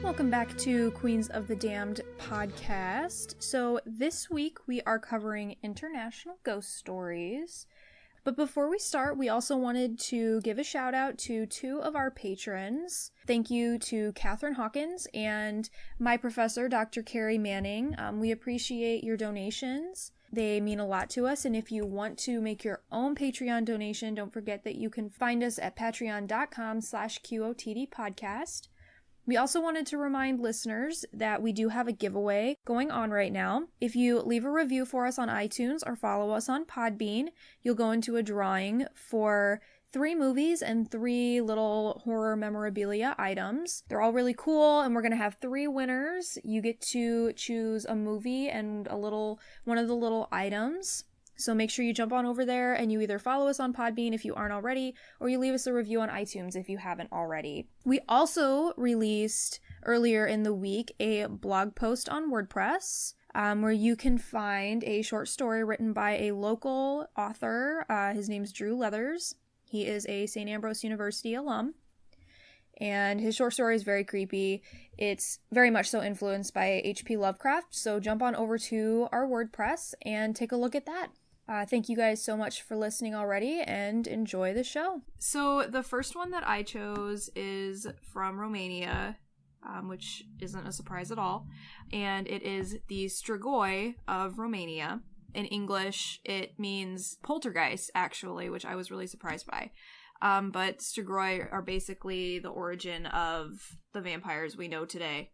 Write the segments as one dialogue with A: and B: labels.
A: Welcome back to Queens of the Damned podcast. So this week we are covering international ghost stories. But before we start, we also wanted to give a shout out to two of our patrons. Thank you to Catherine Hawkins and my professor, Dr. Carrie Manning. We appreciate your donations. They mean a lot to us, and if you want to make your own Patreon donation, don't forget that you can find us at patreon.com/QOTD podcast. We also wanted to remind listeners that we do have a giveaway going on right now. If you leave a review for us on iTunes or follow us on Podbean, you'll go into a drawing for 3 movies and 3 little horror memorabilia items. They're all really cool, and we're going to have 3 winners. You get to choose a movie and one of the little items. So make sure you jump on over there and you either follow us on Podbean if you aren't already, or you leave us a review on iTunes if you haven't already. We also released earlier in the week a blog post on WordPress where you can find a short story written by a local author. His name's Drew Leathers. He is a St. Ambrose University alum. And his short story is very creepy. It's very much so influenced by H.P. Lovecraft. So jump on over to our WordPress and take a look at that. Thank you guys so much for listening already, and enjoy the show. So the first one that I chose is from Romania, which isn't a surprise at all. And it is the Strigoi of Romania. In English, it means poltergeist, actually, which I was really surprised by. But Strigoi are basically the origin of the vampires we know today.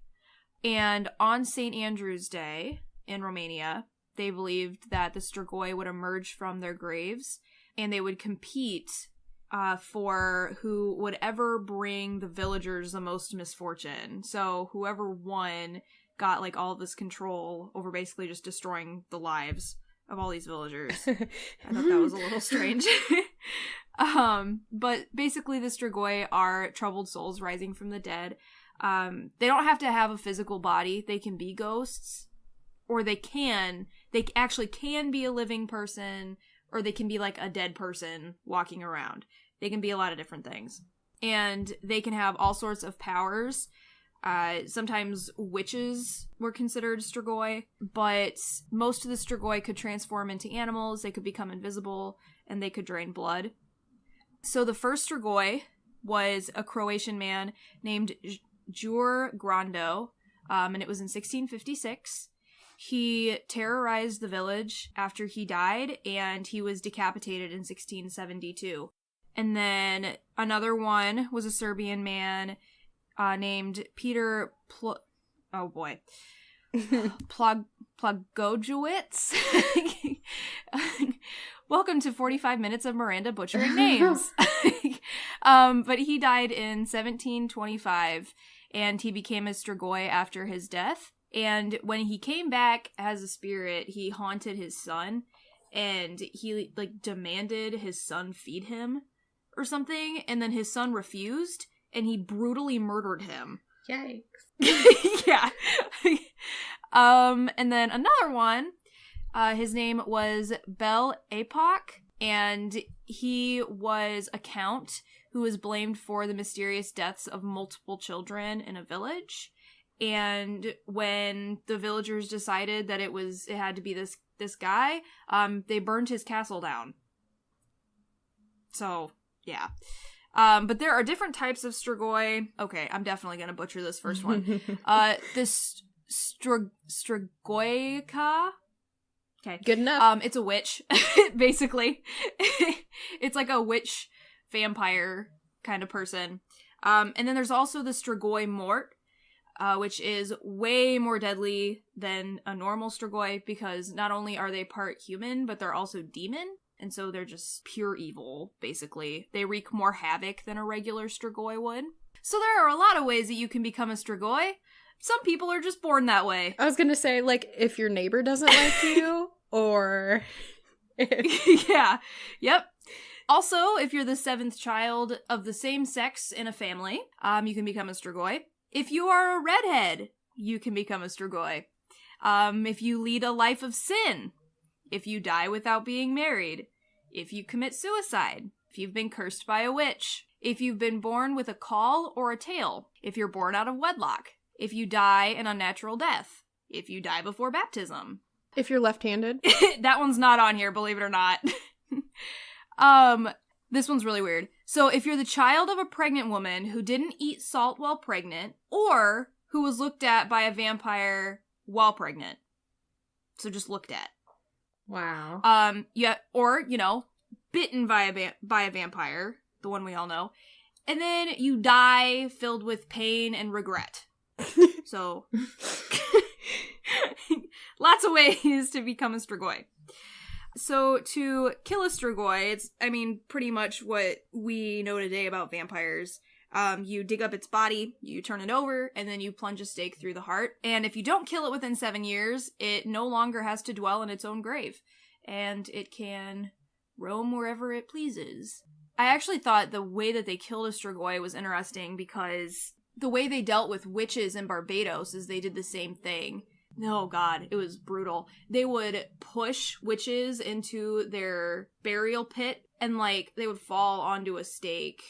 A: And on St. Andrew's Day in Romania, they believed that the Strigoi would emerge from their graves and they would compete for who would ever bring the villagers the most misfortune. So whoever won got like all this control over basically just destroying the lives of all these villagers. I thought that was a little strange. But basically the Strigoi are troubled souls rising from the dead. They don't have to have a physical body. They can be ghosts. Or they actually can be a living person, or they can be like a dead person walking around. They can be a lot of different things. And they can have all sorts of powers. Sometimes witches were considered Strigoi, but most of the Strigoi could transform into animals, they could become invisible, and they could drain blood. So the first Strigoi was a Croatian man named Jure Grando, and it was in 1656. He terrorized the village after he died, and he was decapitated in 1672. And then another one was a Serbian man named Peter Plagojewicz. Welcome to 45 minutes of Miranda butchering names. But he died in 1725, and he became a Strigoi after his death. And when he came back as a spirit, he haunted his son, and he, like, demanded his son feed him or something, and then his son refused, and he brutally murdered him.
B: Yikes.
A: Yeah. And then another one, his name was Bel Apoc, and he was a count who was blamed for the mysterious deaths of multiple children in a village. And when the villagers decided that it had to be this guy, they burned his castle down. So, yeah. But there are different types of Strigoi. Okay, I'm definitely gonna butcher this first one. This Strigoica. Okay.
B: Good enough.
A: It's a witch, basically. It's like a witch vampire kind of person. And then there's also the Strigoi Mort, which is way more deadly than a normal Strigoi, because not only are they part human, but they're also demon, and so they're just pure evil, basically. They wreak more havoc than a regular Strigoi would. So there are a lot of ways that you can become a Strigoi. Some people are just born that way.
B: I was gonna say, like, if your neighbor doesn't like you, or...
A: Yeah. Yep. Also, if you're the 7th child of the same sex in a family, you can become a Strigoi. If you are a redhead, you can become a Strigoi. If you lead a life of sin, if you die without being married, if you commit suicide, if you've been cursed by a witch, if you've been born with a caul or a tail, if you're born out of wedlock, if you die an unnatural death, if you die before baptism.
B: If you're left-handed.
A: That one's not on here, believe it or not. This one's really weird. So if you're the child of a pregnant woman who didn't eat salt while pregnant, or who was looked at by a vampire while pregnant. So just looked at.
B: Wow.
A: Yeah, or, you know, bitten by a vampire, the one we all know. And then you die filled with pain and regret. So, lots of ways to become a Strigoi. So, to kill a Strigoi, it's, I mean, pretty much what we know today about vampires. You dig up its body, you turn it over, and then you plunge a stake through the heart. And if you don't kill it within 7 years, it no longer has to dwell in its own grave. And it can roam wherever it pleases. I actually thought the way that they killed a Strigoi was interesting because the way they dealt with witches in Barbados is they did the same thing. Oh god, it was brutal. They would push witches into their burial pit and, like, they would fall onto a stake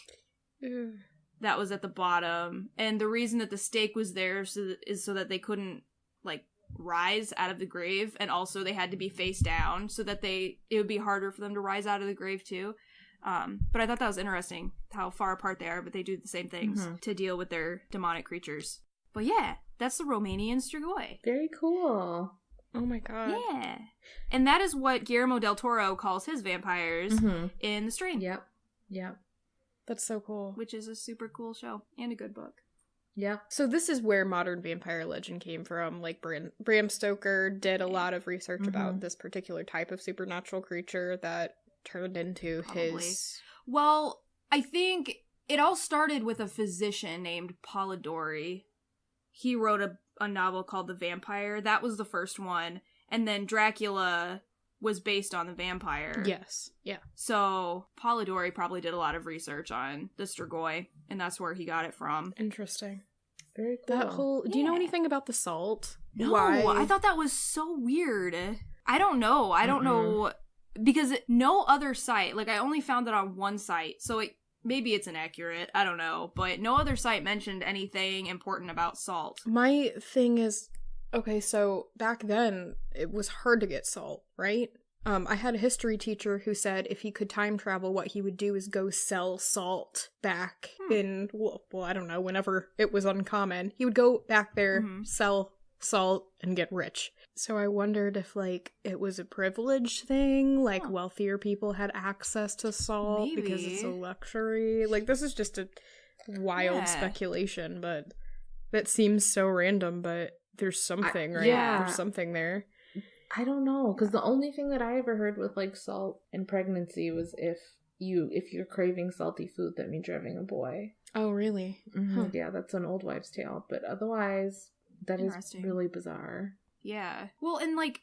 A: that was at the bottom. And the reason that the stake was there is so that they couldn't, like, rise out of the grave, and also they had to be face down so that it would be harder for them to rise out of the grave too. But I thought that was interesting how far apart they are, but they do the same things to deal with their demonic creatures. But yeah, that's the Romanian Strigoi.
C: Very cool.
B: Oh my god.
A: Yeah. And that is what Guillermo del Toro calls his vampires in The Strain.
C: Yep. Yep.
B: That's so cool.
A: Which is a super cool show and a good book.
C: Yep.
B: So this is where modern vampire legend came from. Like, Bram Stoker did a lot of research about this particular type of supernatural creature that turned into his...
A: Well, I think it all started with a physician named Polidori. He wrote a novel called The Vampire. That was the first one. And then Dracula was based on the vampire.
B: Yes. Yeah.
A: So Polidori probably did a lot of research on the Strigoi, and that's where he got it from.
B: Interesting.
C: Very cool.
B: That whole... Do you know anything about the salt?
A: No,
B: Why?
A: I thought that was so weird. I don't know. I don't know. Because no other site, like, I only found it on one site, so maybe it's inaccurate. I don't know. But no other site mentioned anything important about salt.
B: My thing is... Okay, so back then, it was hard to get salt, right? I had a history teacher who said if he could time travel, what he would do is go sell salt back in, well, I don't know, whenever it was uncommon. He would go back there, sell salt, and get rich. So I wondered if, like, it was a privilege thing, like wealthier people had access to salt because it's a luxury. Like, this is just a wild speculation, but that seems so random, but there's something, right?
C: Yeah.
B: There's something there.
C: I don't know, because the only thing that I ever heard with, like, salt and pregnancy was if you're craving salty food, that means you're having a boy.
B: Oh, really?
C: Yeah, that's an old wives' tale. But otherwise, that is really bizarre.
A: Yeah. Well, and, like,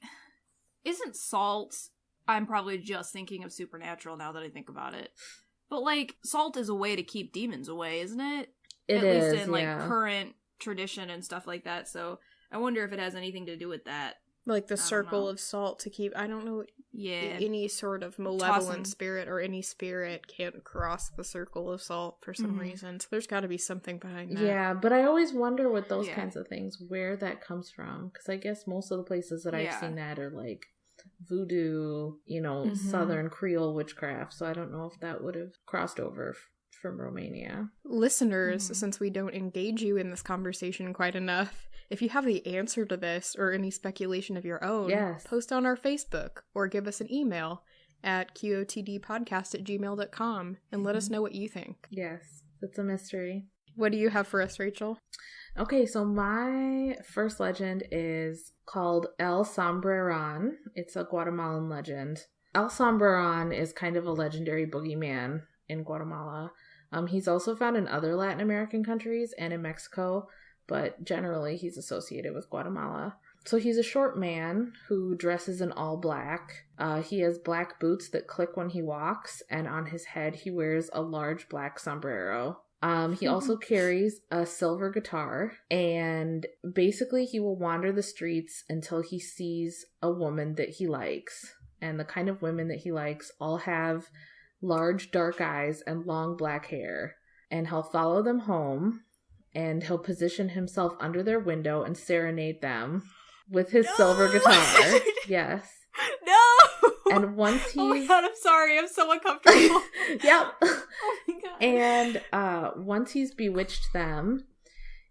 A: isn't salt... I'm probably just thinking of Supernatural now that I think about it. But, like, salt is a way to keep demons away, isn't it?
C: At
A: least in, like, current tradition and stuff like that. So I wonder if it has anything to do with that.
B: Like the circle of salt to keep, I don't know, any sort of malevolent spirit or any spirit can't cross the circle of salt for some reason. So there's got to be something behind that.
C: Yeah, but I always wonder with those kinds of things, where that comes from. Because I guess most of the places that I've seen that are like voodoo, you know, Southern Creole witchcraft. So I don't know if that would have crossed over from Romania.
B: Listeners, since we don't engage you in this conversation quite enough, if you have the answer to this or any speculation of your own, post on our Facebook or give us an email at qotdpodcast@gmail.com and let us know what you think.
C: Yes, it's a mystery.
B: What do you have for us, Rachel?
C: Okay, so my first legend is called El Sombrero Ron. It's a Guatemalan legend. El Sombrero Ron is kind of a legendary boogeyman in Guatemala. He's also found in other Latin American countries and in Mexico, but generally he's associated with Guatemala. So he's a short man who dresses in all black. He has black boots that click when he walks, and on his head he wears a large black sombrero. He also carries a silver guitar, and basically he will wander the streets until he sees a woman that he likes. And the kind of women that he likes all have large dark eyes and long black hair. And he'll follow them home, and he'll position himself under their window and serenade them with his silver guitar. Yes.
B: No!
C: And once he's...
B: Oh my god, I'm sorry. I'm so uncomfortable.
C: Yep.
B: Oh my god.
C: And once he's bewitched them,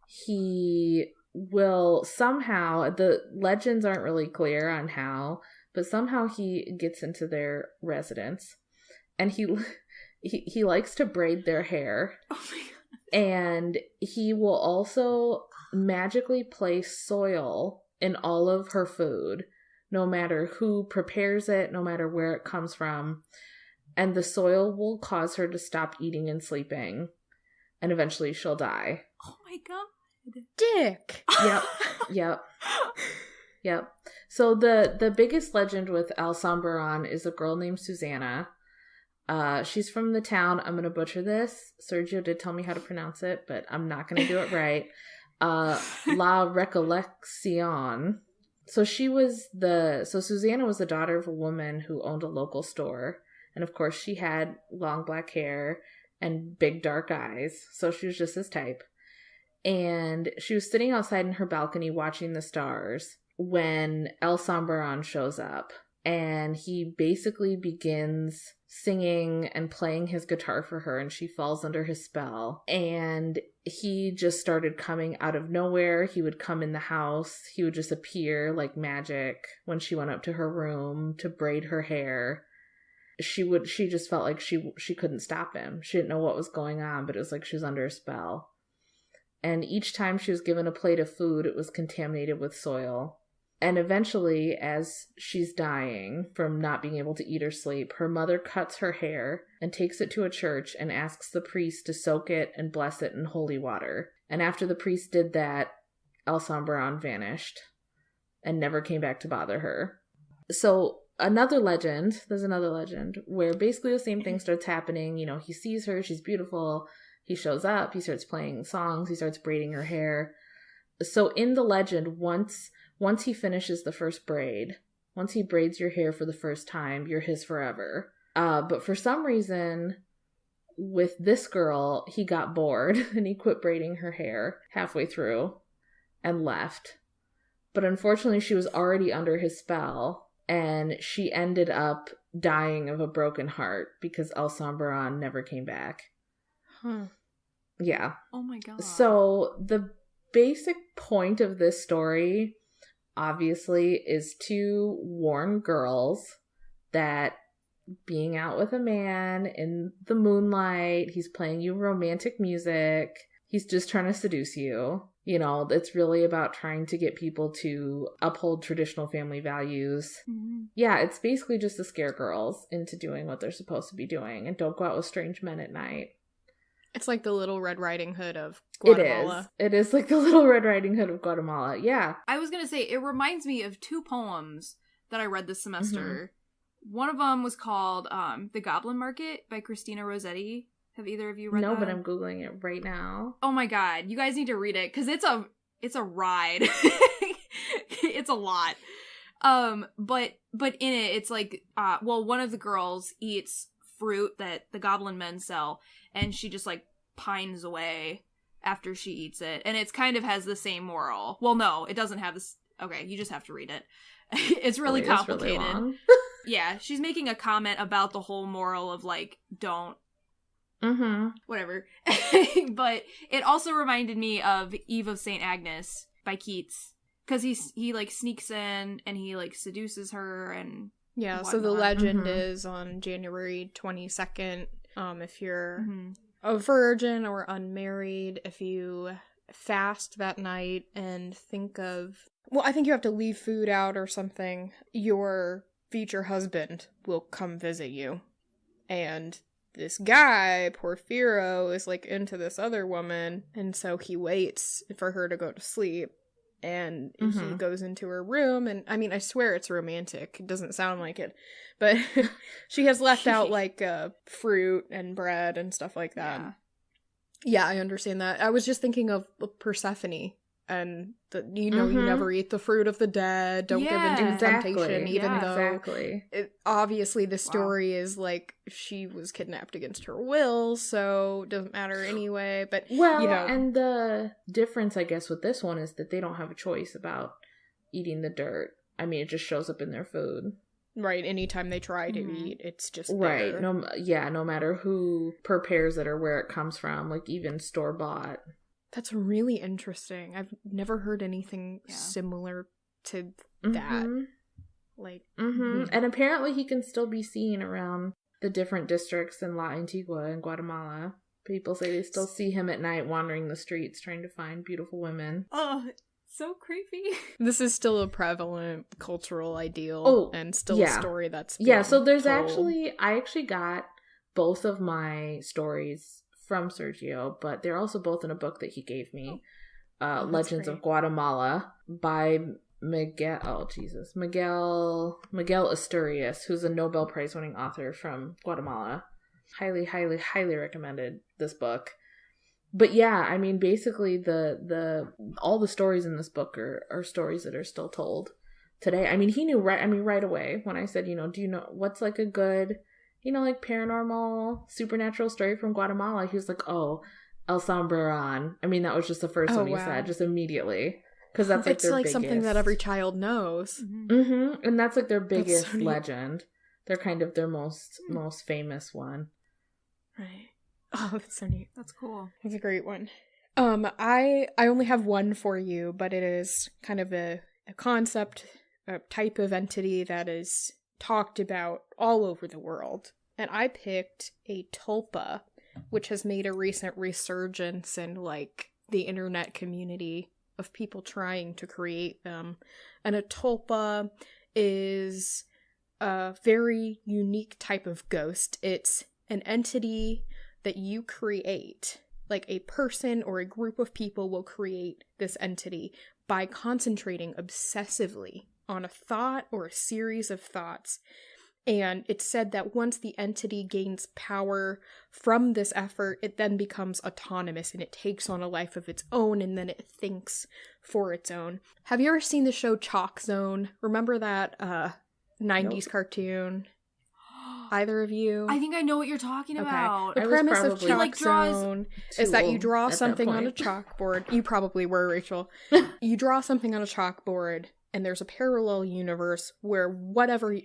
C: he will somehow... The legends aren't really clear on how, but somehow he gets into their residence. And he likes to braid their hair.
B: Oh my god.
C: And he will also magically place soil in all of her food, no matter who prepares it, no matter where it comes from. And the soil will cause her to stop eating and sleeping. And eventually she'll die.
B: Oh my god.
A: Dick.
C: Yep. So the biggest legend with El Sombrero Ron is a girl named Susanna. She's from the town, I'm going to butcher this. Sergio did tell me how to pronounce it, but I'm not going to do it right. La Recollection. So Susanna was the daughter of a woman who owned a local store. And of course she had long black hair and big dark eyes. So she was just his type. And she was sitting outside in her balcony watching the stars when El Sombrero Ron shows up. And he basically begins singing and playing his guitar for her, and she falls under his spell. And he just started coming out of nowhere. He would come in the house. He would just appear like magic when she went up to her room to braid her hair. She just felt like she couldn't stop him. She didn't know what was going on, but it was like she was under a spell. And each time she was given a plate of food, it was contaminated with soil. And eventually, as she's dying from not being able to eat or sleep, her mother cuts her hair and takes it to a church and asks the priest to soak it and bless it in holy water. And after the priest did that, El Sombrero Ron vanished and never came back to bother her. So there's another legend where basically the same thing starts happening. You know, he sees her, she's beautiful, he shows up, he starts playing songs, he starts braiding her hair. So in the legend, once he finishes the first braid, once he braids your hair for the first time, you're his forever. But for some reason, with this girl, he got bored and he quit braiding her hair halfway through and left. But unfortunately, she was already under his spell, and she ended up dying of a broken heart because El Sombrero Ron never came back.
B: Huh.
C: Yeah.
B: Oh my god.
C: So the basic point of this story, obviously, is to warn girls that being out with a man in the moonlight, he's playing you romantic music, he's just trying to seduce you. You know, it's really about trying to get people to uphold traditional family values.
B: Mm-hmm.
C: Yeah, it's basically just to scare girls into doing what they're supposed to be doing, and don't go out with strange men at night.
B: It's like the Little Red Riding Hood of Guatemala.
C: It is like the Little Red Riding Hood of Guatemala. Yeah.
A: I was going to say, it reminds me of two poems that I read this semester. Mm-hmm. One of them was called The Goblin Market by Christina Rossetti. Have either of you read that?
C: No, but I'm Googling it right now.
A: Oh my god, you guys need to read it, because it's a ride. It's a lot. But in it, it's like, one of the girls eats fruit that the goblin men sell, and she just like pines away after she eats it, and it's kind of has the same moral. Well, no, it doesn't have this. Okay, you just have to read it. It's really complicated.
C: It's really long.
A: Yeah, she's making a comment about the whole moral of like, don't whatever. But it also reminded me of Eve of St. Agnes by Keats, because he like sneaks in and he like seduces her and
B: yeah.
A: whatnot.
B: So the legend is on January 22nd. If you're a virgin or unmarried, if you fast that night and think of, well, I think you have to leave food out or something, your future husband will come visit you. And this guy, Porfirio, is like into this other woman, and so he waits for her to go to sleep. And he goes into her room, and I mean, I swear it's romantic. It doesn't sound like it. But she has left out, like, fruit and bread and stuff like that. Yeah, I understand that. I was just thinking of Persephone and you never eat the fruit of the dead, don't give in to temptation, even though obviously the story is like she was kidnapped against her will, so it doesn't matter anyway. But
C: and the difference I guess with this one is that they don't have a choice about eating the dirt. I mean, it just shows up in their food.
B: Right, anytime they try to eat, it's just
C: right
B: there.
C: No matter who prepares it or where it comes from, like even store-bought.
B: That's really interesting. I've never heard anything similar to that. Like,
C: And apparently he can still be seen around the different districts in La Antigua and Guatemala. People say they still see him at night wandering the streets trying to find beautiful women.
A: Oh, so creepy.
B: This is still a prevalent cultural ideal and still a story that's being
C: so there's
B: told.
C: I actually got both of my stories from Sergio, but they're also both in a book that he gave me, Legends of Guatemala by Miguel Asturias, who's a Nobel Prize winning author from Guatemala. Highly, highly, highly recommended this book. But yeah, I mean, basically all the stories in this book are stories that are still told today. I mean, he knew right away when I said, do you know what's like a good, like paranormal, supernatural story from Guatemala? He was like, oh, El Sombrero Ron. I mean, that was just the first one he said, just immediately. Because that's like
B: it's
C: their
B: like
C: biggest.
B: something that every child knows.
C: And that's like their biggest legend. They're kind of their most famous one.
B: Right. Oh, that's so neat.
A: That's cool.
B: That's a great one. I only have one for you, but it is kind of a concept, a type of entity that is talked about all over the world. And I picked a tulpa, which has made a recent resurgence in like the internet community of people trying to create them. And a tulpa is a very unique type of ghost. It's an entity that you create, like a person or a group of people will create this entity by concentrating obsessively on a thought or a series of thoughts. And it's said that once the entity gains power from this effort, it then becomes autonomous and it takes on a life of its own, and then it thinks for its own. Have you ever seen the show Chalk Zone? Remember that 90s cartoon? Either of you?
A: I think I know what you're talking about.
B: The premise of Chalk Zone is that you draw something on a chalkboard. You probably were, Rachel. You draw something on a chalkboard, and there's a parallel universe where whatever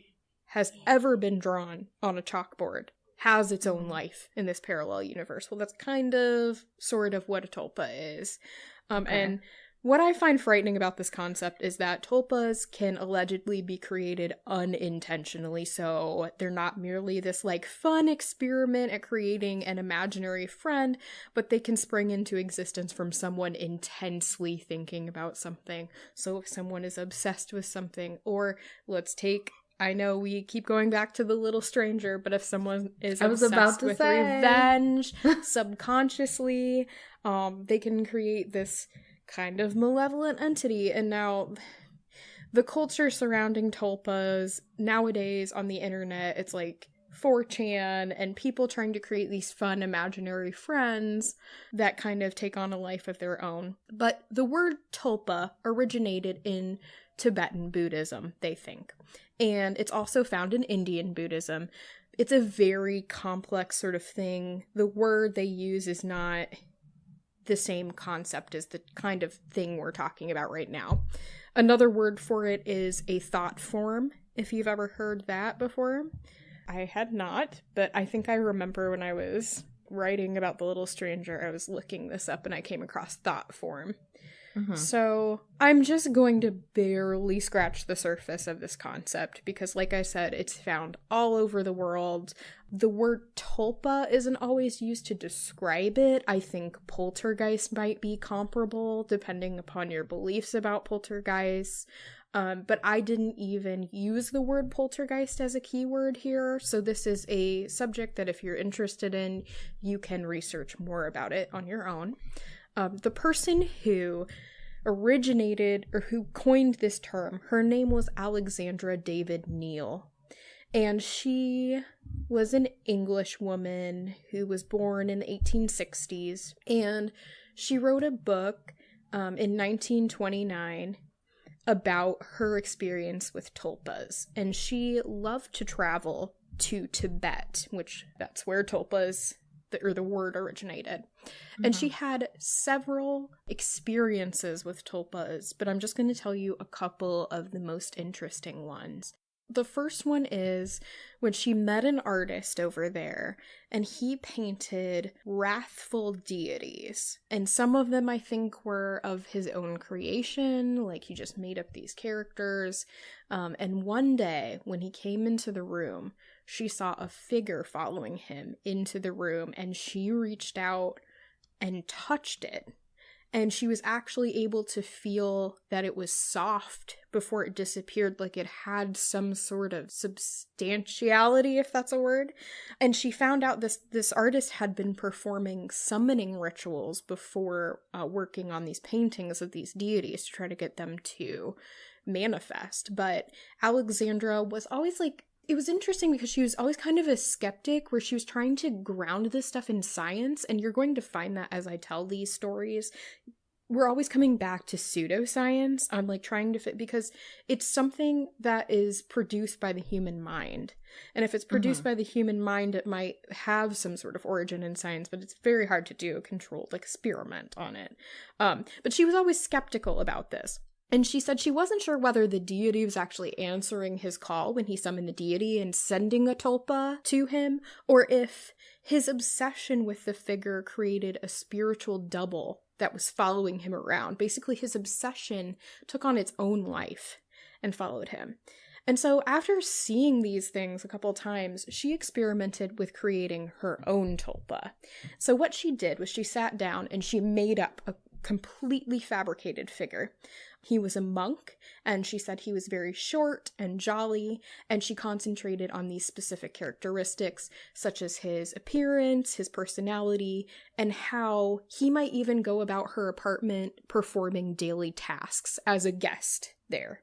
B: has ever been drawn on a chalkboard has its own life in this parallel universe. Well, that's kind of, sort of what a tulpa is. And what I find frightening about this concept is that tulpas can allegedly be created unintentionally, so they're not merely this like fun experiment at creating an imaginary friend, but they can spring into existence from someone intensely thinking about something. So if someone is obsessed with something, or let's take, I know we keep going back to the little stranger, but if someone is obsessed with revenge subconsciously, they can create this kind of malevolent entity. And now the culture surrounding tulpas nowadays on the internet, it's like 4chan and people trying to create these fun imaginary friends that kind of take on a life of their own. But the word tulpa originated in Tibetan Buddhism, they think, and it's also found in Indian Buddhism. It's a very complex sort of thing. The word they use is not the same concept as the kind of thing we're talking about right now. Another word for it is a thought form, if you've ever heard that before. I had not, but I think I remember when I was writing about the little stranger, I was looking this up and I came across thought form. So I'm just going to barely scratch the surface of this concept because, like I said, it's found all over the world. The word tulpa isn't always used to describe it. I think poltergeist might be comparable depending upon your beliefs about poltergeists. But I didn't even use the word poltergeist as a keyword here. So this is a subject that if you're interested in, you can research more about it on your own. The person who originated or who coined this term, her name was Alexandra David Neal. And she was an English woman who was born in the 1860s. And she wrote a book in 1929 about her experience with tulpas. And she loved to travel to Tibet, which that's where tulpas, the word originated. And she had several experiences with tulpas, but I'm just going to tell you a couple of the most interesting ones. The first one is when she met an artist over there, and he painted wrathful deities. And some of them, I think, were of his own creation, like he just made up these characters. And one day, when he came into the room, she saw a figure following him into the room, and she reached out and touched it. And she was actually able to feel that it was soft before it disappeared, like it had some sort of substantiality, if that's a word. And she found out this artist had been performing summoning rituals before working on these paintings of these deities to try to get them to manifest. But Alexandra was always like, it was interesting because she was always kind of a skeptic, where she was trying to ground this stuff in science, and you're going to find that as I tell these stories. We're always coming back to pseudoscience. I'm like trying to fit, because it's something that is produced by the human mind. And if it's produced by the human mind, it might have some sort of origin in science, but it's very hard to do a controlled experiment on it. But she was always skeptical about this. And she said she wasn't sure whether the deity was actually answering his call when he summoned the deity and sending a tulpa to him, or if his obsession with the figure created a spiritual double that was following him around. Basically, his obsession took on its own life and followed him. And so after seeing these things a couple times, she experimented with creating her own tulpa. So what she did was she sat down and she made up a completely fabricated figure. He was a monk, and she said he was very short and jolly, and she concentrated on these specific characteristics, such as his appearance, his personality, and how he might even go about her apartment performing daily tasks as a guest there.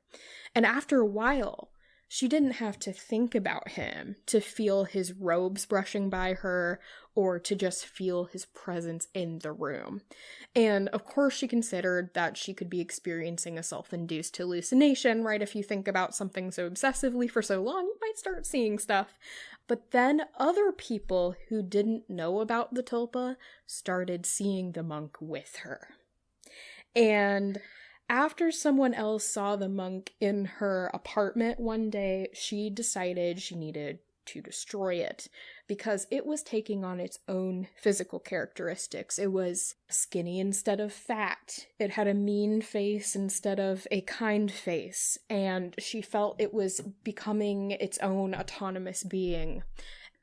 B: And after a while, she didn't have to think about him to feel his robes brushing by her or to just feel his presence in the room. And of course, she considered that she could be experiencing a self-induced hallucination, right? If you think about something so obsessively for so long, you might start seeing stuff. But then other people who didn't know about the tulpa started seeing the monk with her. And after someone else saw the monk in her apartment one day, she decided she needed to destroy it because it was taking on its own physical characteristics. It was skinny instead of fat. It had a mean face instead of a kind face. And she felt it was becoming its own autonomous being.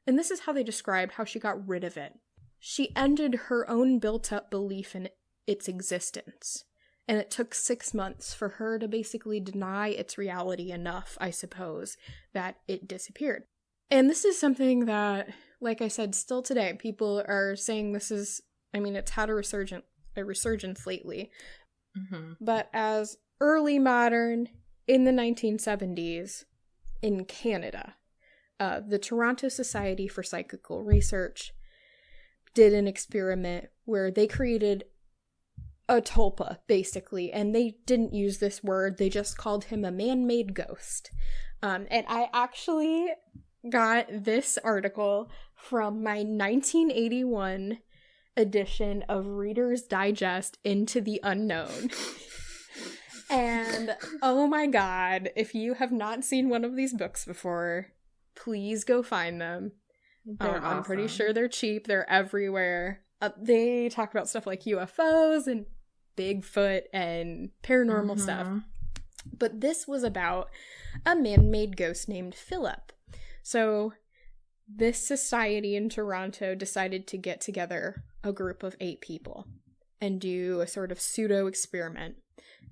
B: And this is how they described how she got rid of it. She ended her own built-up belief in its existence. And it took 6 months for her to basically deny its reality enough, I suppose, that it disappeared. And this is something that, like I said, still today, people are saying this is, I mean, it's had a resurgence lately. But as early modern, in the 1970s, in Canada, the Toronto Society for Psychical Research did an experiment where they created a tulpa, basically, and they didn't use this word, they just called him a man-made ghost. And I actually got this article from my 1981 edition of Reader's Digest Into the Unknown. And oh my god, if you have not seen one of these books before, please go find them.
C: They're awesome.
B: I'm pretty sure they're cheap, they're everywhere. They talk about stuff like UFOs and Bigfoot and paranormal stuff. But this was about a man-made ghost named Philip. So this society in Toronto decided to get together a group of 8 people and do a sort of pseudo experiment.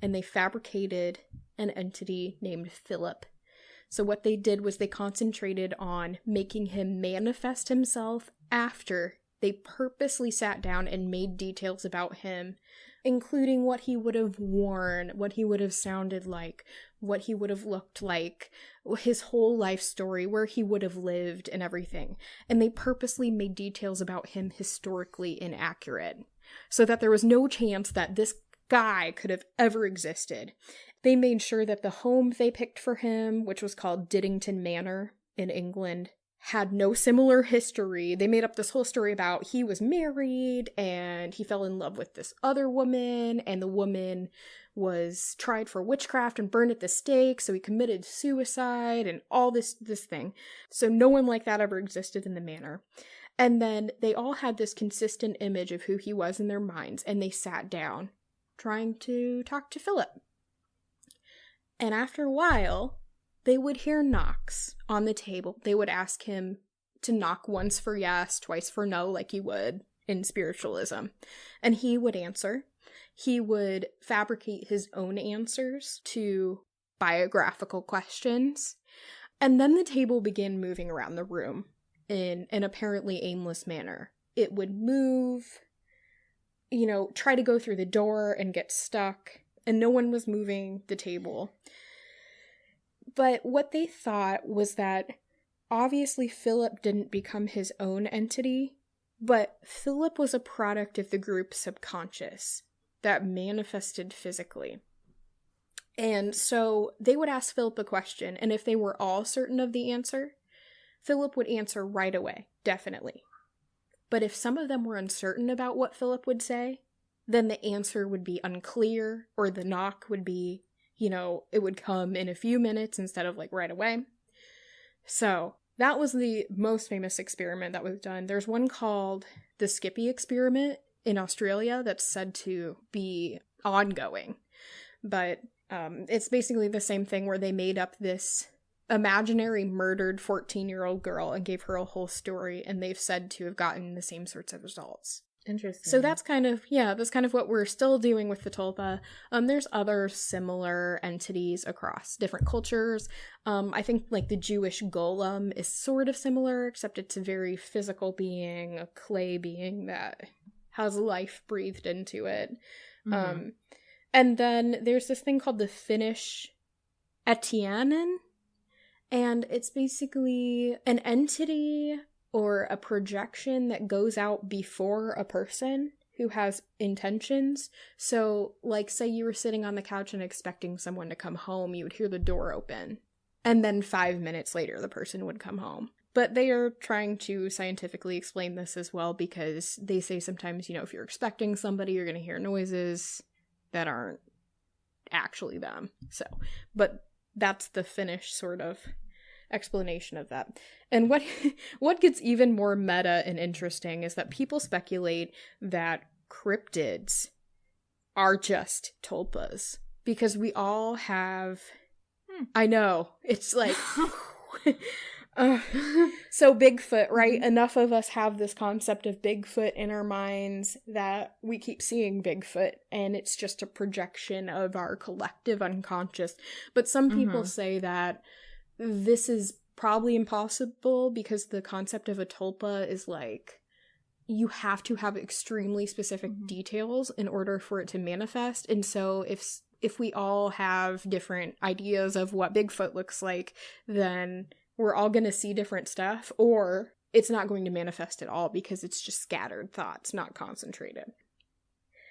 B: And they fabricated an entity named Philip. So what they did was they concentrated on making him manifest himself after they purposely sat down and made details about him, including what he would have worn, what he would have sounded like, what he would have looked like, his whole life story, where he would have lived, and everything. And they purposely made details about him historically inaccurate, so that there was no chance that this guy could have ever existed. They made sure that the home they picked for him, which was called Diddington Manor in England, had no similar history. They made up this whole story about he was married and he fell in love with this other woman, and the woman was tried for witchcraft and burned at the stake, so he committed suicide and all this thing. So no one like that ever existed in the manor. And then they all had this consistent image of who he was in their minds, and they sat down trying to talk to Philip. And after a while, they would hear knocks on the table. They would ask him to knock once for yes, twice for no, like you would in spiritualism. And he would answer. He would fabricate his own answers to biographical questions. And then the table began moving around the room in an apparently aimless manner. It would move, try to go through the door and get stuck, and no one was moving the table. But what they thought was that obviously Philip didn't become his own entity, but Philip was a product of the group's subconscious that manifested physically. And so they would ask Philip a question, and if they were all certain of the answer, Philip would answer right away, definitely. But if some of them were uncertain about what Philip would say, then the answer would be unclear, or the knock would be, it would come in a few minutes instead of right away. So that was the most famous experiment that was done. There's one called the Skippy Experiment in Australia that's said to be ongoing. But it's basically the same thing where they made up this imaginary murdered 14-year-old girl and gave her a whole story, and they've said to have gotten the same sorts of results.
C: Interesting.
B: So that's kind of what we're still doing with the Tulpa. There's other similar entities across different cultures. I think the Jewish golem is sort of similar, except it's a very physical being, a clay being that has life breathed into it. Mm-hmm. And then there's this thing called the Finnish Etianen, and it's basically an entity or a projection that goes out before a person who has intentions. So, say you were sitting on the couch and expecting someone to come home, you would hear the door open, and then 5 minutes later the person would come home. But they are trying to scientifically explain this as well, because they say sometimes, if you're expecting somebody, you're going to hear noises that aren't actually them. So, but that's the Finnish sort of explanation of that. And what gets even more meta and interesting is that people speculate that cryptids are just tulpas, because we all have I know, it's so Bigfoot, right? Enough of us have this concept of Bigfoot in our minds that we keep seeing Bigfoot, and it's just a projection of our collective unconscious. But some people say that this is probably impossible, because the concept of a tulpa is you have to have extremely specific details in order for it to manifest. And so if we all have different ideas of what Bigfoot looks like, then we're all going to see different stuff, or it's not going to manifest at all because it's just scattered thoughts, not concentrated.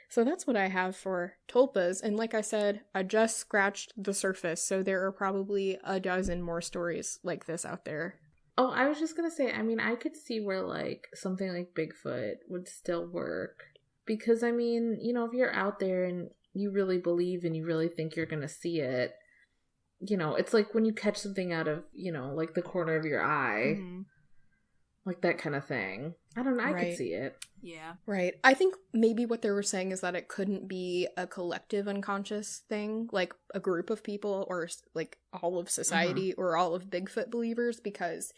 B: So that's what I have for tulpas, and like I said, I just scratched the surface, so there are probably a dozen more stories like this out there.
C: Oh, I was just going to say, I could see where, something like Bigfoot would still work. Because, if you're out there and you really believe and you really think you're going to see it, it's like when you catch something out of, the corner of your eye. Mm-hmm. That kind of thing. I don't know, I could see it.
D: Yeah.
B: Right. I think maybe what they were saying is that it couldn't be a collective unconscious thing, like a group of people, or all of society, or all of Bigfoot believers, because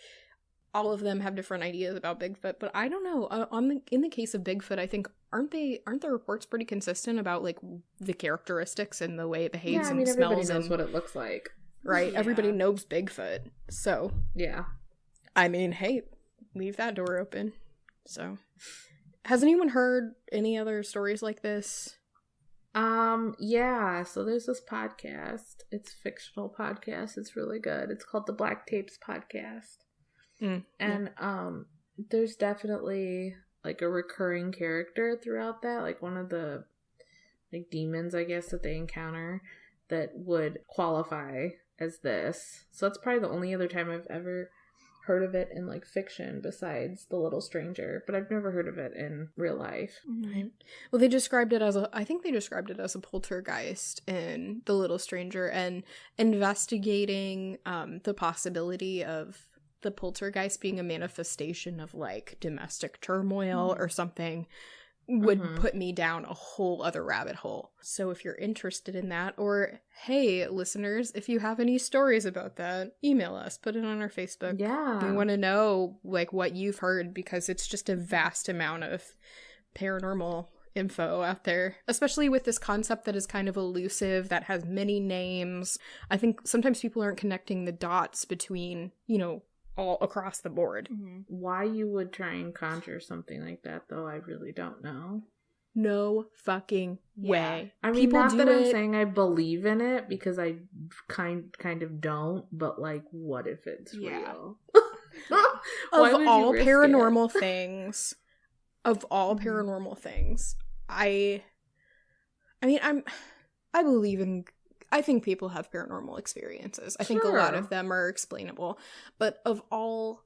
B: all of them have different ideas about Bigfoot. But I don't know. In the case of Bigfoot, I think aren't the reports pretty consistent about the characteristics and the way it behaves and smells?
C: Everybody knows what it looks like.
B: Right. Yeah. Everybody knows Bigfoot. So
C: yeah.
B: Hey, leave that door open. So, has anyone heard any other stories like this?
C: Yeah, so there's this podcast. It's a fictional podcast. It's really good. It's called the Black Tapes Podcast. And there's definitely a recurring character throughout that. One of the like demons, I guess, that they encounter that would qualify as this. So that's probably the only other time I've ever heard of it in like fiction besides The Little Stranger, but I've never heard of it in real life.
B: Right. Well, they described it as I think they described it as a poltergeist in The Little Stranger, and investigating the possibility of the poltergeist being a manifestation of like domestic turmoil or something would put me down a whole other rabbit hole. So if you're interested in that, or hey, listeners, if you have any stories about that, email us, put it on our Facebook.
C: Yeah.
B: We want to know like what you've heard, because it's just a vast amount of paranormal info out there, especially with this concept that is kind of elusive, that has many names. I think sometimes people aren't connecting the dots between, you know, all across the board.
C: Why you would try and conjure something like that, though, I really don't know.
B: No fucking way.
C: I mean,
B: People
C: not that
B: do
C: I'm
B: it.
C: saying I believe in it, because I kind of don't, but like, what if it's real? Why
B: Of
C: would you
B: all
C: risk
B: paranormal
C: it?
B: things, of all paranormal things, I mean, I think people have paranormal experiences. I think a lot of them are explainable. But of all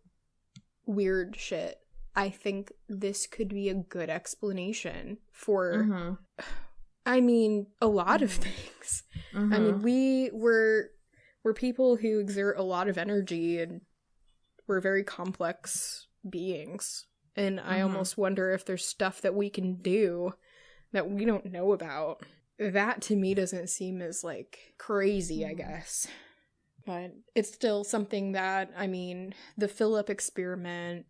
B: weird shit, I think this could be a good explanation for, I mean, a lot of things. I mean, we're people who exert a lot of energy, and we're very complex beings. And I almost wonder if there's stuff that we can do that we don't know about. That to me doesn't seem as like crazy, I guess. But it's still something that, I mean, the Philip experiment,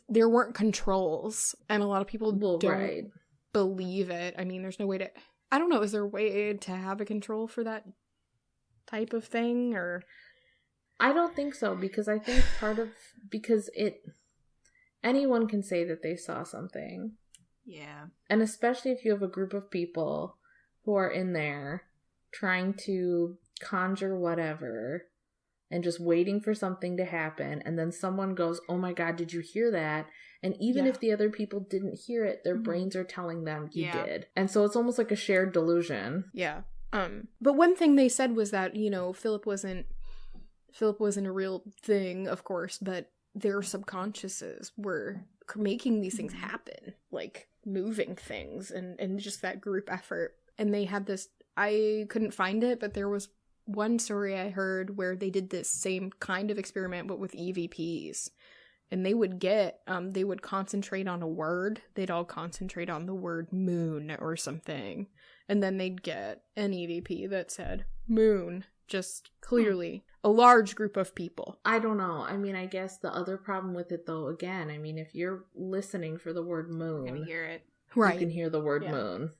B: there weren't controls, and a lot of people don't believe it. I mean, there's no way to, I don't know, is there a way to have a control for that type of thing, or?
C: I don't think so, because I think anyone can say that they saw something.
B: Yeah.
C: And especially if you have a group of people who are in there trying to conjure whatever and just waiting for something to happen, and then someone goes, oh my god, did you hear that? And even if the other people didn't hear it, their brains are telling them you did. And so it's almost like a shared delusion.
B: Yeah. But one thing they said was that, you know, Philip wasn't a real thing, of course, but their subconsciouses were making these things happen, like moving things, and just that group effort. And they had this, I couldn't find it, but there was one story I heard where they did this same kind of experiment, but with EVPs. And they would concentrate on a word. They'd all concentrate on the word moon or something. And then they'd get an EVP that said moon, just clearly. A large group of people.
C: I don't know. I mean, I guess the other problem with it, though, again, I mean, if you're listening for the word moon,
B: you can hear it. Right.
C: You can hear the word moon.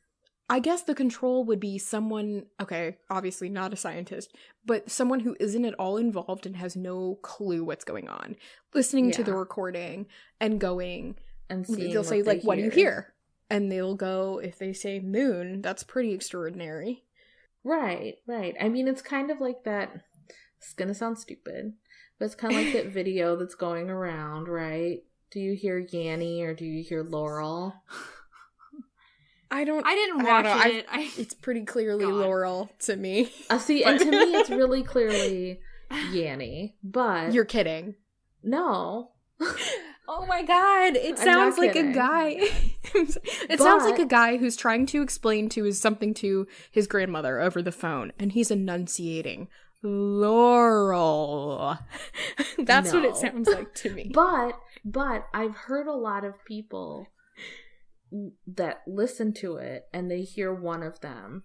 B: I guess the control would be someone, okay, obviously not a scientist, but someone who isn't at all involved and has no clue what's going on. Listening to the recording and going, and they'll say, like, what do you hear? And they'll go, if they say moon, that's pretty extraordinary.
C: Right. I mean, it's kind of like that, it's gonna sound stupid, but it's kind of like that video that's going around, right? Do you hear Yanny or do you hear Laurel?
B: I
A: didn't watch it.
B: It's pretty clearly Laurel to me.
C: See, and to me, it's really clearly Yanny. But
B: you're kidding.
C: No.
B: Oh my god! It sounds like a guy. It sounds like a guy who's trying to explain something to his grandmother over the phone, and he's enunciating Laurel. That's what it sounds like to me.
C: But I've heard a lot of people that listen to it and they hear one of them,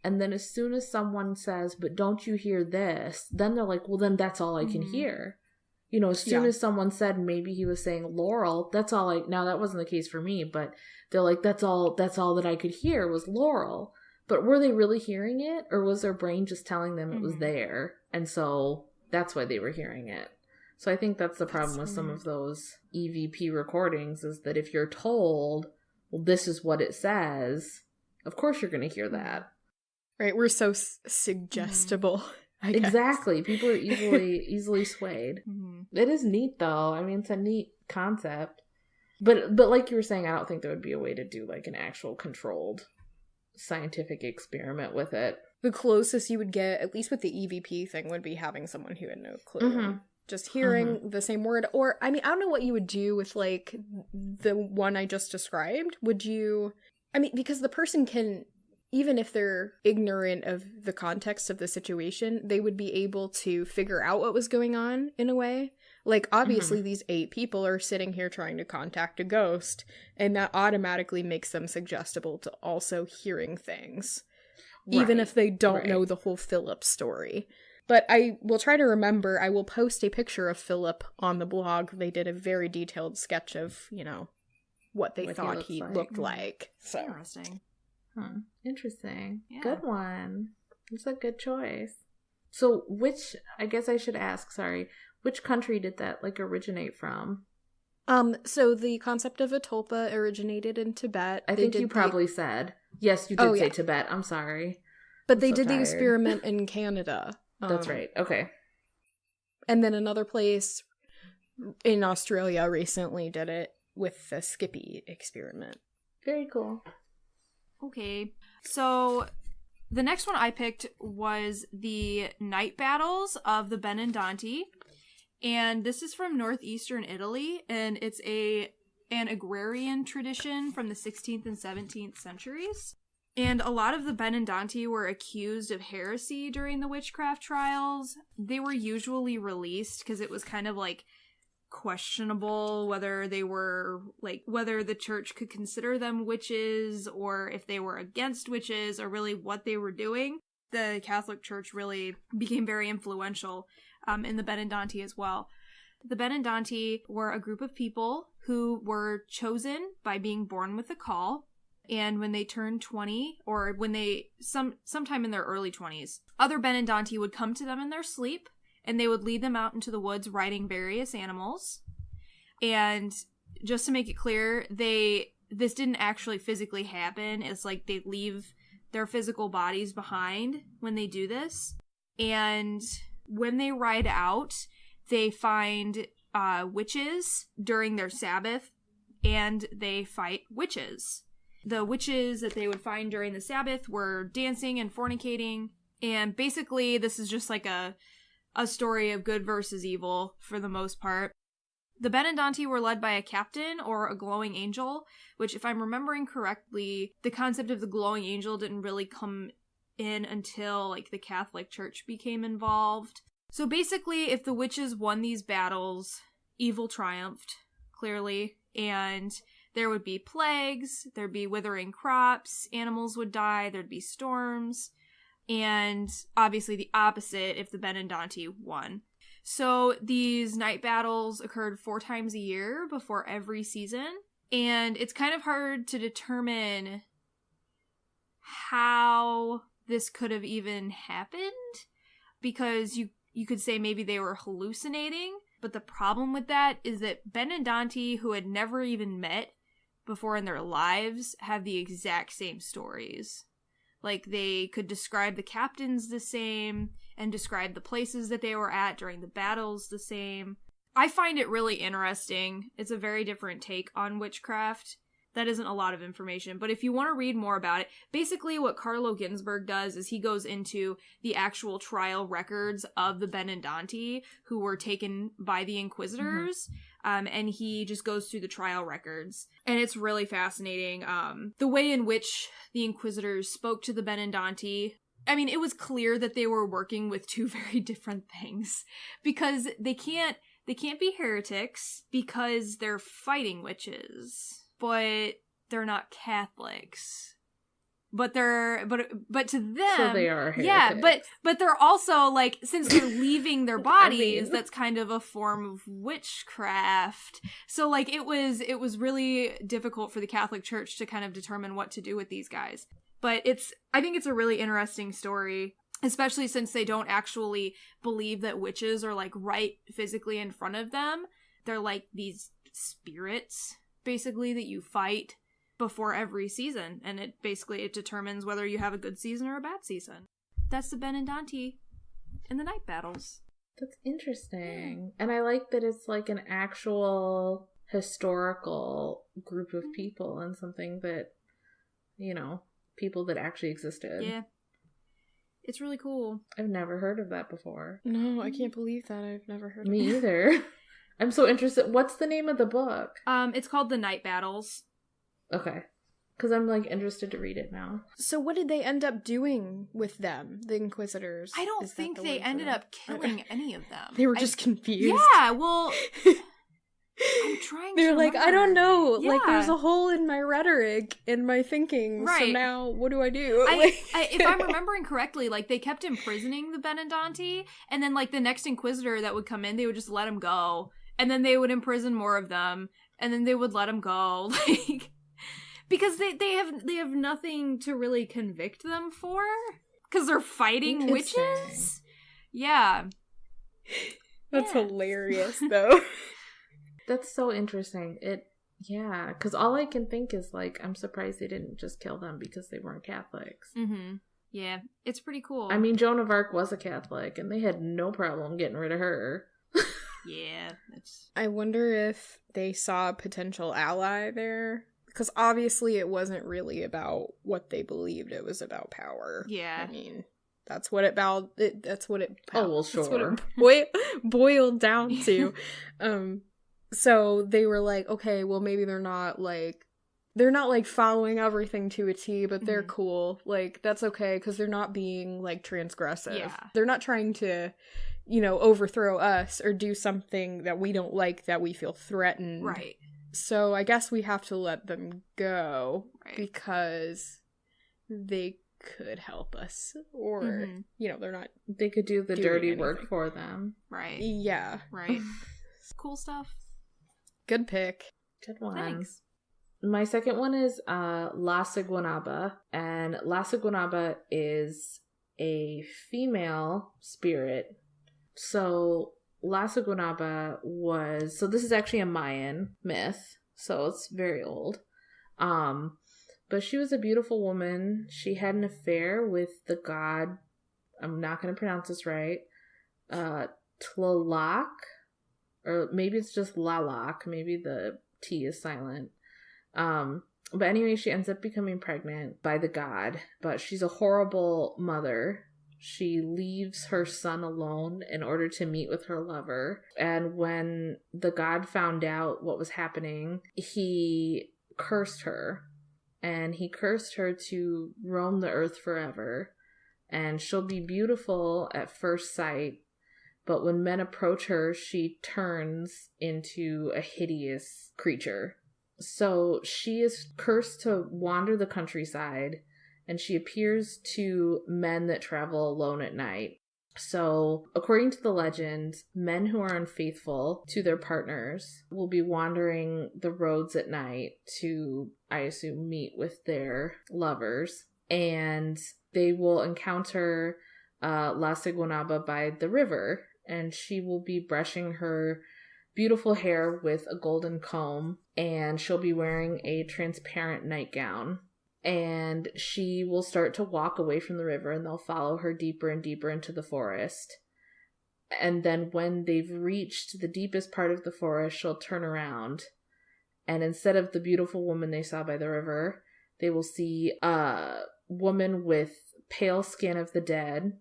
C: and then as soon as someone says, but don't you hear this, then they're like, well, then that's all I can hear. You know, as soon as someone said maybe he was saying Laurel, that's all now that wasn't the case for me, but they're like, that's all that I could hear was Laurel. But were they really hearing it, or was their brain just telling them it was there, and so that's why they were hearing it? So I think that's the problem with some of those EVP recordings, is that if you're told, well, this is what it says, of course you're going to hear that.
B: Right, we're so suggestible.
C: Exactly. People are easily swayed. It is neat, though. I mean, it's a neat concept. But like you were saying, I don't think there would be a way to do like an actual controlled scientific experiment with it.
B: The closest you would get, at least with the EVP thing, would be having someone who had no clue.
C: Mm-hmm.
B: Just hearing the same word. Or, I mean, I don't know what you would do with, like, the one I just described. Would you... I mean, because the person can, even if they're ignorant of the context of the situation, they would be able to figure out what was going on in a way. Like, obviously, these 8 people are sitting here trying to contact a ghost, and that automatically makes them suggestible to also hearing things. Right. Even if they don't know the whole Philip story. But I will try to remember, I will post a picture of Philip on the blog. They did a very detailed sketch of, you know, what they thought he looked like. So
A: interesting.
C: Interesting.
A: Yeah.
C: Good one. It's a good choice. So I guess I should ask, which country did that, like, originate from?
B: So the concept of a tulpa originated in Tibet.
C: I think you probably said. Yes, you did say Tibet. I'm sorry.
B: But they did the experiment in Canada.
C: That's right. Okay.
B: And then another place in Australia recently did it with the Skippy Experiment.
C: Very cool.
A: Okay. So the next one I picked was the night battles of the Benandanti. And this is from northeastern Italy, and it's an agrarian tradition from the 16th and 17th centuries. And a lot of the Benandanti were accused of heresy during the witchcraft trials. They were usually released because it was kind of like questionable whether the church could consider them witches or if they were against witches or really what they were doing. The Catholic Church really became very influential in the Benandanti as well. The Benandanti were a group of people who were chosen by being born with a call, and when they turned 20, or when they sometime in their early 20s, other Benandanti would come to them in their sleep, and they would lead them out into the woods riding various animals. And just to make it clear, this didn't actually physically happen. It's like they leave their physical bodies behind when they do this. And when they ride out, they find witches during their Sabbath, and they fight witches. The witches that they would find during the Sabbath were dancing and fornicating, and basically this is just like a story of good versus evil for the most part. The Benandanti were led by a captain or a glowing angel, which, if I'm remembering correctly, the concept of the glowing angel didn't really come in until, like, the Catholic Church became involved. So basically, if the witches won these battles, evil triumphed, clearly, and there would be plagues, there'd be withering crops, animals would die, there'd be storms, and obviously the opposite if the Benandanti won. So these night battles occurred 4 times a year before every season, and it's kind of hard to determine how this could have even happened, because you could say maybe they were hallucinating, but the problem with that is that Benandanti, who had never even met before in their lives, have the exact same stories. Like, they could describe the captains the same, and describe the places that they were at during the battles the same. I find it really interesting. It's a very different take on witchcraft. That isn't a lot of information, but if you want to read more about it, basically what Carlo Ginzburg does is he goes into the actual trial records of the Benandanti who were taken by the Inquisitors, and he just goes through the trial records. And it's really fascinating. The way in which the Inquisitors spoke to the Benandanti, I mean, it was clear that they were working with 2 very different things, because they can't be heretics because they're fighting witches. But they're not Catholics. But to them,
C: so they are heretics.
A: Yeah, but they're also, like, since they're leaving their bodies, that's kind of a form of witchcraft. So, like, it was really difficult for the Catholic Church to kind of determine what to do with these guys. But I think it's a really interesting story, especially since they don't actually believe that witches are, like, right physically in front of them. They're like these spirits, basically, that you fight before every season, and it determines whether you have a good season or a bad season. That's the Benandanti in the night battles.
C: That's interesting. And I like that it's like an actual historical group of people, and something that, you know, people that actually existed.
A: Yeah. It's really cool.
C: I've never heard of that before.
B: No, I can't believe that. I've never heard of
C: Me
B: it.
C: either. I'm so interested. What's the name of the book?
A: It's called The Night Battles.
C: Okay. Because I'm, like, interested to read it now.
B: So what did they end up doing with them, the Inquisitors?
A: I don't
B: Is that
A: think
B: the
A: they
B: word for
A: ended
B: them?
A: up killing any of them.
B: They were just confused.
A: Yeah, well, I'm trying to
B: They're like, I don't
A: remember.
B: know. Like,
A: Yeah.
B: there's a hole in my rhetoric, in my thinking. So
A: Right.
B: now, what do I do?
A: If I'm remembering correctly, like, they kept imprisoning the Benedonti, and then, like, the next Inquisitor that would come in, they would just let him go, and then they would imprison more of them, and then they would let him go, like, because they have nothing to really convict them for, because they're fighting witches. Yeah.
B: That's
A: Yeah.
B: hilarious, though.
C: That's so interesting. Yeah, because all I can think is, like, I'm surprised they didn't just kill them because they weren't Catholics.
A: Mm-hmm. Yeah, it's pretty cool.
C: I mean, Joan of Arc was a Catholic, and they had no problem getting rid of her.
A: yeah, that's...
B: I wonder if they saw a potential ally there. Because obviously it wasn't really about what they believed. It was about power.
A: Yeah.
B: I mean, that's what it
C: Oh, well,
B: that's what
C: sure.
B: it boiled down to. So they were like, okay, well, maybe they're not like following everything to a T, but they're cool. Like, that's okay, because they're not being, like, transgressive.
A: Yeah.
B: They're not trying to, overthrow us or do something that we don't like, that we feel threatened.
A: Right.
B: So I guess we have to let them go,
A: Right.
B: because they could help us, or, they're not.
C: They could do the
B: Doing
C: dirty
B: anything.
C: work for them.
A: Right.
B: Yeah.
A: Right. Cool stuff.
B: Good pick.
C: Good one.
A: Thanks.
C: My second one is La Siguanaba, and La Siguanaba is a female spirit. So La Siguanaba this is actually a Mayan myth, so it's very old. But she was a beautiful woman. She had an affair with the god, I'm not going to pronounce this right, Tlaloc, or maybe it's just Lalak, maybe the T is silent. But anyway, she ends up becoming pregnant by the god, but she's a horrible mother. She leaves her son alone in order to meet with her lover. And when the god found out what was happening, he cursed her. And he cursed her to roam the earth forever. And she'll be beautiful at first sight, but when men approach her, she turns into a hideous creature. So she is cursed to wander the countryside, and she appears to men that travel alone at night. So, according to the legend, men who are unfaithful to their partners will be wandering the roads at night to, I assume, meet with their lovers. And they will encounter La Siguanaba by the river, and she will be brushing her beautiful hair with a golden comb, and she'll be wearing a transparent nightgown. And she will start to walk away from the river, and they'll follow her deeper and deeper into the forest. And then when they've reached the deepest part of the forest, she'll turn around, and instead of the beautiful woman they saw by the river, they will see a woman with pale skin of the dead,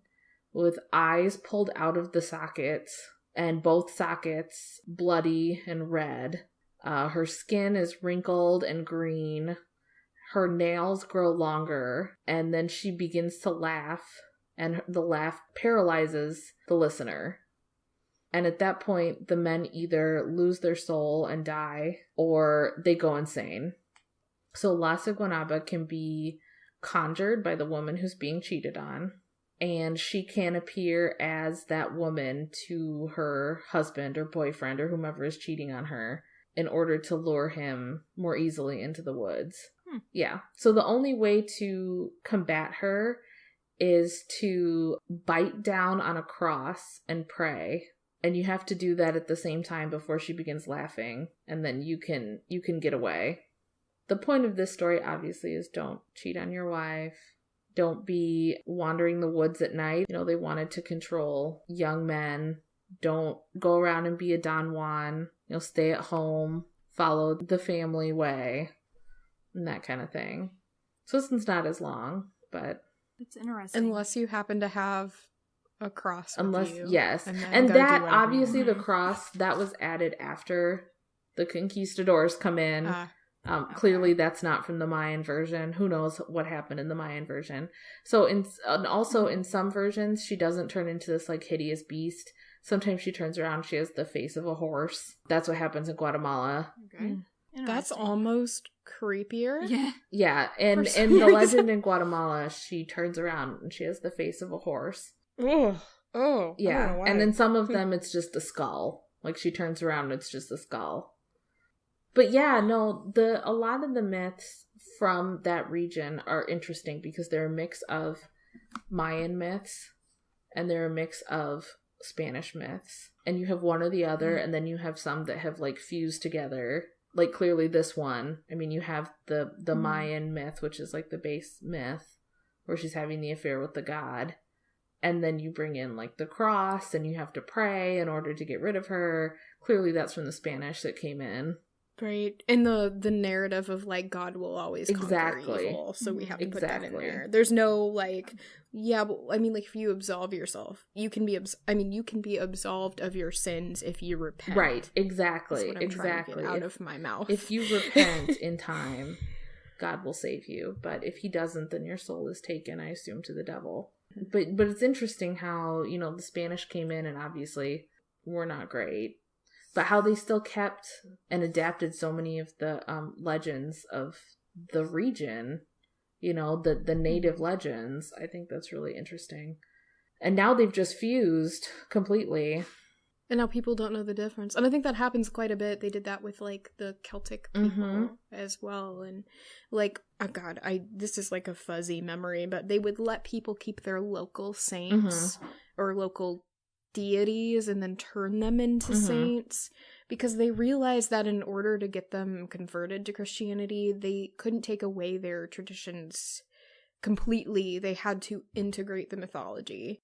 C: with eyes pulled out of the sockets, and both sockets bloody and red. Her skin is wrinkled and green. Her nails grow longer, and then she begins to laugh, and the laugh paralyzes the listener. And at that point, the men either lose their soul and die, or they go insane. So La Siguanaba can be conjured by the woman who's being cheated on, and she can appear as that woman to her husband or boyfriend or whomever is cheating on her in order to lure him more easily into the woods. Yeah. So the only way to combat her is to bite down on a cross and pray. And you have to do that at the same time before she begins laughing, and then you can get away. The point of this story, obviously, is don't cheat on your wife. Don't be wandering the woods at night. They wanted to control young men. Don't go around and be a Don Juan. Stay at home. Follow the family way. And that kind of thing. So this one's not as long, but
A: it's interesting.
B: Unless you happen to have a cross with you.
C: Yes. And that, obviously, the cross, that was added after the conquistadors come in. Okay. Clearly, that's not from the Mayan version. Who knows what happened in the Mayan version. So, in some versions, she doesn't turn into this, like, hideous beast. Sometimes she turns around, she has the face of a horse. That's what happens in Guatemala.
B: Okay. That's almost creepier.
A: Yeah.
C: Yeah, and in the legend in Guatemala, she turns around and she has the face of a horse.
B: Oh.
C: Yeah, and then some of them, it's just a skull. Like, she turns around and it's just a skull. But yeah, no, a lot of the myths from that region are interesting because they're a mix of Mayan myths and they're a mix of Spanish myths. And you have one or the other, and then you have some that have, like, fused together. Like, clearly this one, I mean, you have the Mayan myth, which is, like, the base myth, where she's having the affair with the god. And then you bring in, like, the cross, and you have to pray in order to get rid of her. Clearly that's from the Spanish that came in.
B: Right. And the narrative of, like, God will always conquer evil, so we have to put that in there. There's no, like, yeah, but, I mean, like, if you absolve yourself, you can be absolved of your sins if you repent.
C: Right, exactly.
B: That's what I'm trying to get out of my mouth.
C: If you repent in time, God will save you. But if he doesn't, then your soul is taken, I assume, to the devil. But it's interesting how, you know, the Spanish came in and obviously were not great. But how they still kept and adapted so many of the legends of the region, you know, the native legends. I think that's really interesting. And now they've just fused completely.
B: And now people don't know the difference. And I think that happens quite a bit. They did that with, like, the Celtic people as well. And, like, oh God, this is like a fuzzy memory, but they would let people keep their local saints or local deities and then turn them into saints because they realized that in order to get them converted to Christianity, they couldn't take away their traditions completely. They had to integrate the mythology.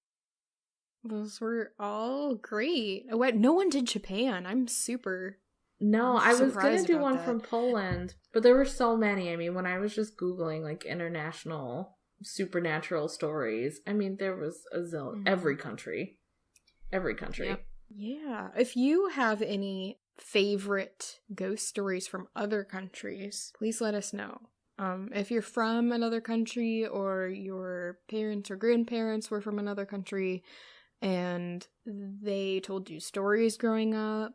B: Those were all great. No one did Japan. I'm super
C: No, I was going to do one from Poland, but there were so many. I mean, when I was just Googling, like, international supernatural stories, I mean, there was a zillion. Every country. Yep.
B: Yeah. If you have any favorite ghost stories from other countries, please let us know. If you're from another country or your parents or grandparents were from another country and they told you stories growing up,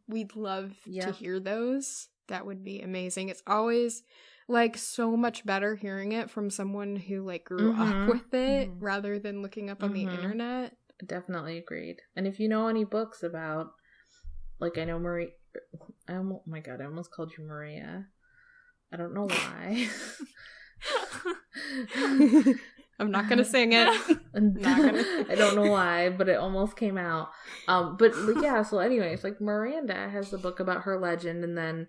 B: we'd love to hear those. That would be amazing. It's always, like, so much better hearing it from someone who, like, grew up with it rather than looking up on the internet.
C: Definitely agreed. And if you know any books about, like, I know Marie, oh my God, I almost called you Maria. I don't know why.
B: I'm not gonna sing it.
C: I don't know why, but it almost came out. But yeah, so anyways, like, Miranda has the book about her legend, and then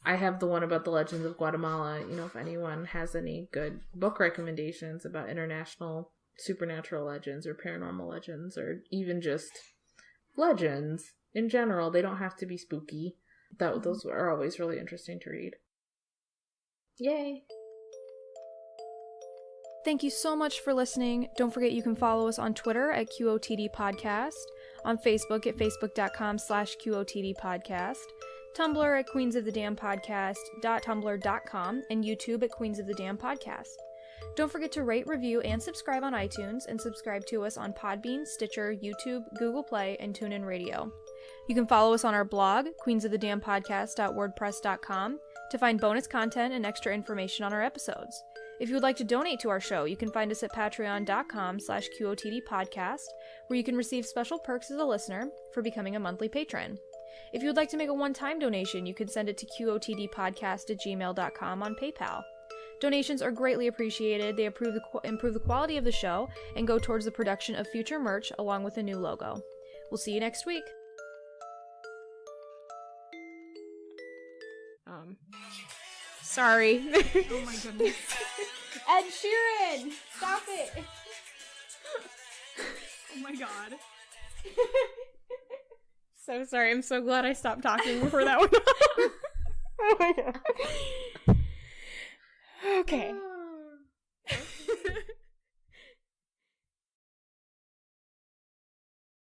C: I have the one about the legends of Guatemala. You know, if anyone has any good book recommendations about international supernatural legends or paranormal legends or even just legends in general, they don't have to be spooky. Those are always really interesting to read. Yay!
A: Thank you so much for listening. Don't forget you can follow us on Twitter at QOTD Podcast, on Facebook at facebook.com/QOTD Podcast, Tumblr at queensofthedamnpodcast.tumblr.com, and YouTube at Queens of the Damn Podcast. Don't forget to rate, review, and subscribe on iTunes, and subscribe to us on Podbean, Stitcher, YouTube, Google Play, and TuneIn Radio. You can follow us on our blog, queensofthedamnpodcast.wordpress.com, to find bonus content and extra information on our episodes. If you would like to donate to our show, you can find us at patreon.com/QOTD Podcast, where you can receive special perks as a listener for becoming a monthly patron. If you would like to make a one-time donation, you can send it to QOTDpodcast@gmail.com on PayPal. Donations are greatly appreciated. They improve the quality of the show and go towards the production of future merch along with a new logo. We'll see you next week.
B: Sorry.
A: Oh my goodness.
B: Ed Sheeran! Stop it!
A: Oh my god.
B: So sorry. I'm so glad I stopped talking before that went on. Oh my god. Okay.